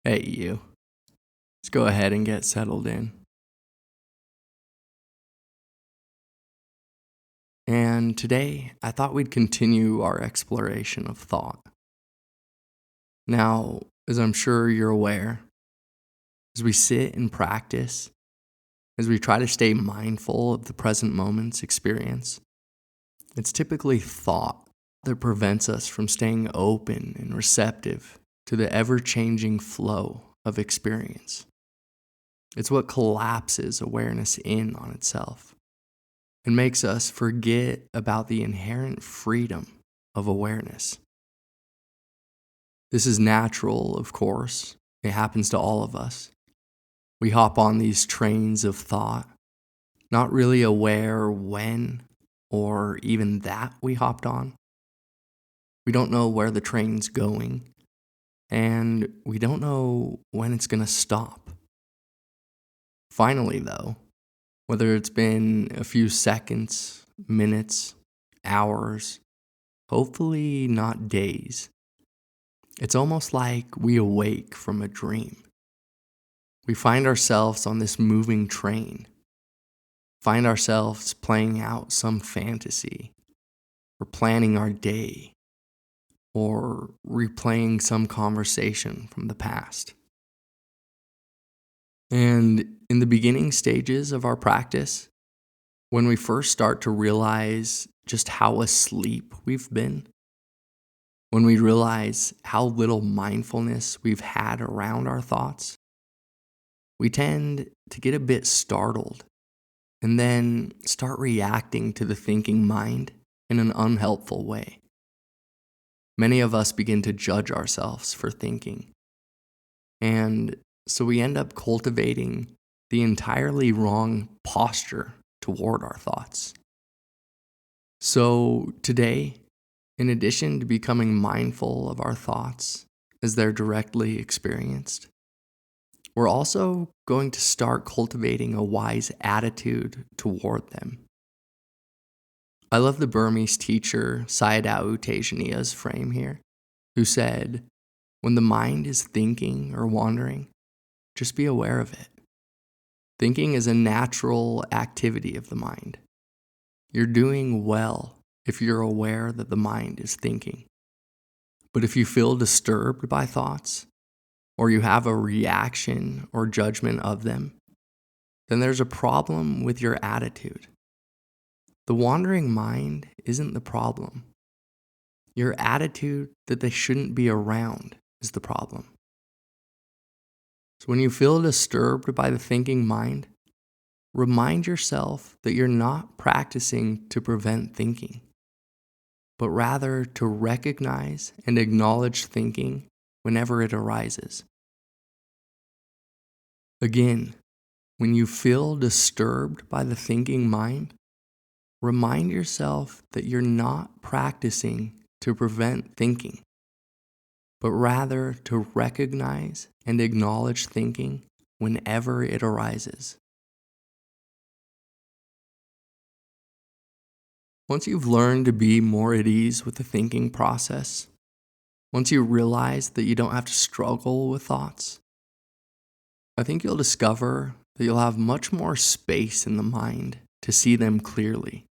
Hey, you. Let's go ahead and get settled in. And today, I thought we'd continue our exploration of thought. Now, as I'm sure you're aware, as we sit and practice, as we try to stay mindful of the present moment's experience, it's typically thought that prevents us from staying open and receptive to the ever changing flow of experience. It's what collapses awareness in on itself and makes us forget about the inherent freedom of awareness. This is natural, of course. It happens to all of us. We hop on these trains of thought, not really aware when or even that we hopped on. We don't know where the train's going, and we don't know when it's going to stop. Finally, though, whether it's been a few seconds, minutes, hours, hopefully not days, it's almost like we awake from a dream. We find ourselves on this moving train, find ourselves playing out some fantasy, or planning our day, or replaying some conversation from the past. And in the beginning stages of our practice, when we first start to realize just how asleep we've been, when we realize how little mindfulness we've had around our thoughts, we tend to get a bit startled and then start reacting to the thinking mind in an unhelpful way. Many of us begin to judge ourselves for thinking, and so we end up cultivating the entirely wrong posture toward our thoughts. So today, in addition to becoming mindful of our thoughts as they're directly experienced, we're also going to start cultivating a wise attitude toward them. I love the Burmese teacher Sayadaw U Tejaniya's frame here, who said, when the mind is thinking or wandering, just be aware of it. Thinking is a natural activity of the mind. You're doing well if you're aware that the mind is thinking. But if you feel disturbed by thoughts, or you have a reaction or judgment of them, then there's a problem with your attitude. The wandering mind isn't the problem. Your attitude that they shouldn't be around is the problem. So when you feel disturbed by the thinking mind, remind yourself that you're not practicing to prevent thinking, but rather to recognize and acknowledge thinking whenever it arises. Again, when you feel disturbed by the thinking mind, remind yourself that you're not practicing to prevent thinking, but rather to recognize and acknowledge thinking whenever it arises. Once you've learned to be more at ease with the thinking process, once you realize that you don't have to struggle with thoughts, I think you'll discover that you'll have much more space in the mind to see them clearly,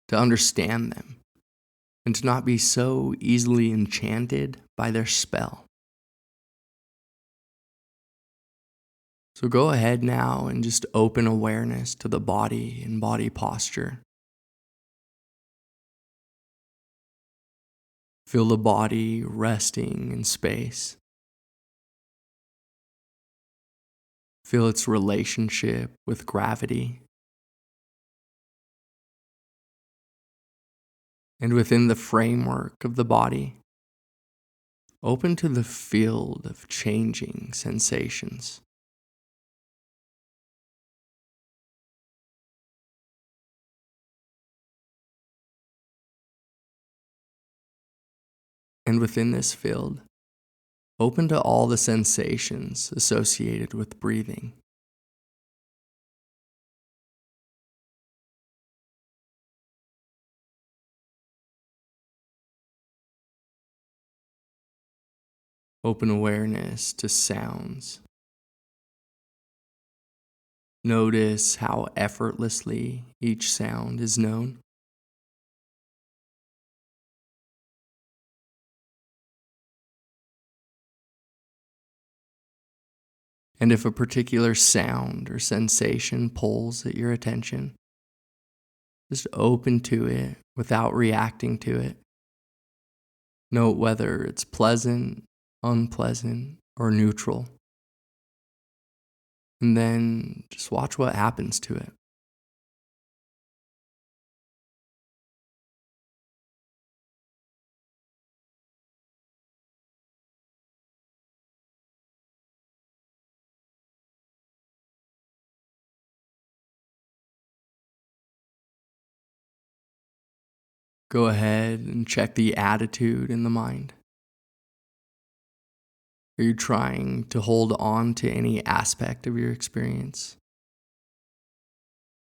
to understand them, and to not be so easily enchanted by their spell. So go ahead now and just open awareness to the body and body posture. Feel the body resting in space. Feel its relationship with gravity. And within the framework of the body, open to the field of changing sensations. And within this field, open to all the sensations associated with breathing. Open awareness to sounds. Notice how effortlessly each sound is known. And if a particular sound or sensation pulls at your attention, just open to it without reacting to it. Note whether it's pleasant, unpleasant, or neutral. And then just watch what happens to it. Go ahead and check the attitude in the mind. Are you trying to hold on to any aspect of your experience?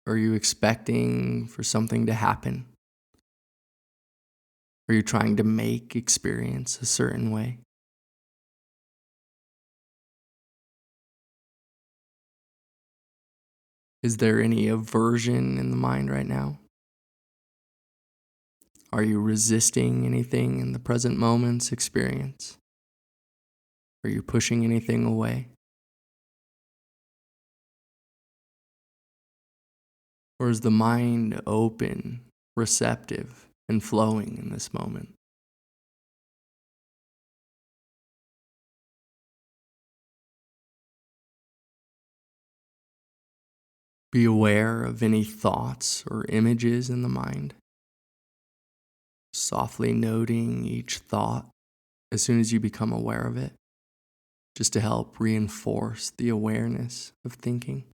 Are you expecting for something to happen? Are you trying to make experience a certain way? Is there any aversion in the mind right now? Are you resisting anything in the present moment's experience? Are you pushing anything away? Or is the mind open, receptive, and flowing in this moment? Be aware of any thoughts or images in the mind, softly noting each thought as soon as you become aware of it, just to help reinforce the awareness of thinking.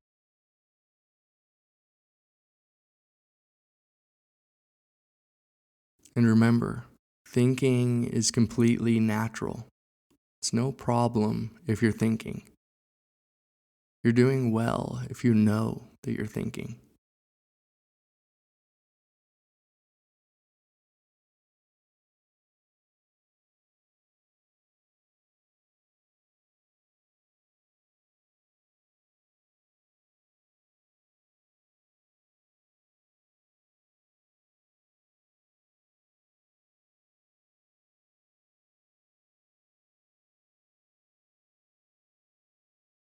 And remember, thinking is completely natural. It's no problem if you're thinking. You're doing well if you know that you're thinking.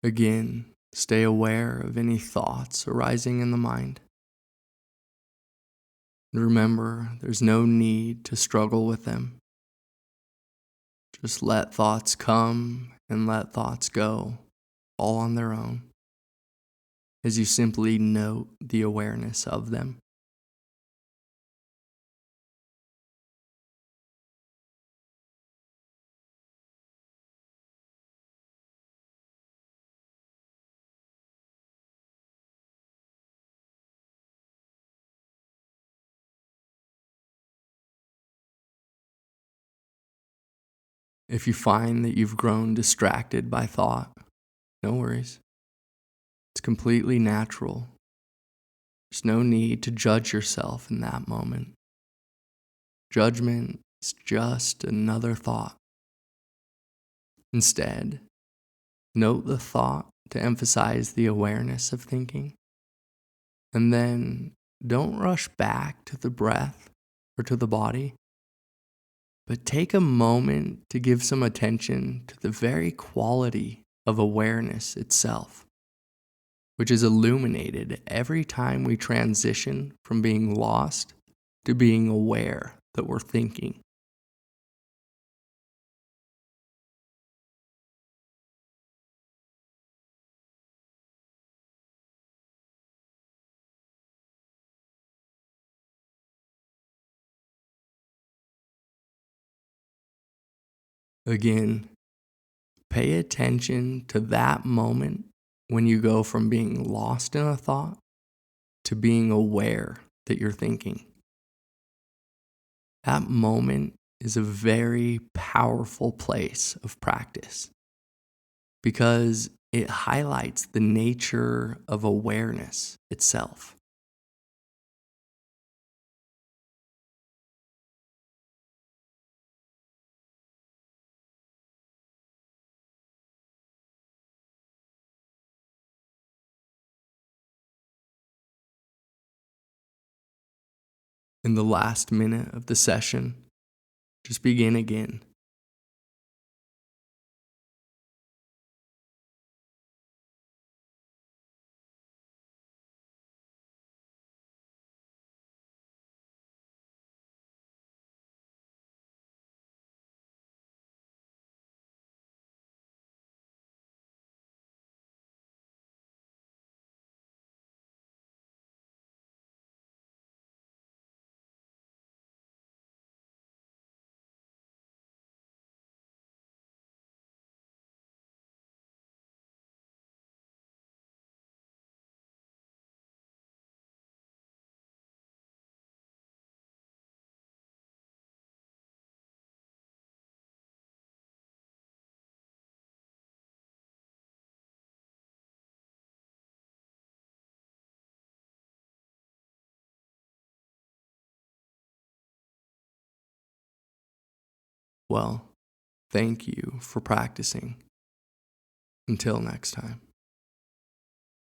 Again, stay aware of any thoughts arising in the mind. And remember, there's no need to struggle with them. Just let thoughts come and let thoughts go, all on their own, as you simply note the awareness of them. If you find that you've grown distracted by thought, no worries. It's completely natural. There's no need to judge yourself in that moment. Judgment is just another thought. Instead, note the thought to emphasize the awareness of thinking. And then don't rush back to the breath or to the body, but take a moment to give some attention to the very quality of awareness itself, which is illuminated every time we transition from being lost to being aware that we're thinking. Again, pay attention to that moment when you go from being lost in a thought to being aware that you're thinking. That moment is a very powerful place of practice because it highlights the nature of awareness itself. In the last minute of the session, just begin again. Well, thank you for practicing. Until next time.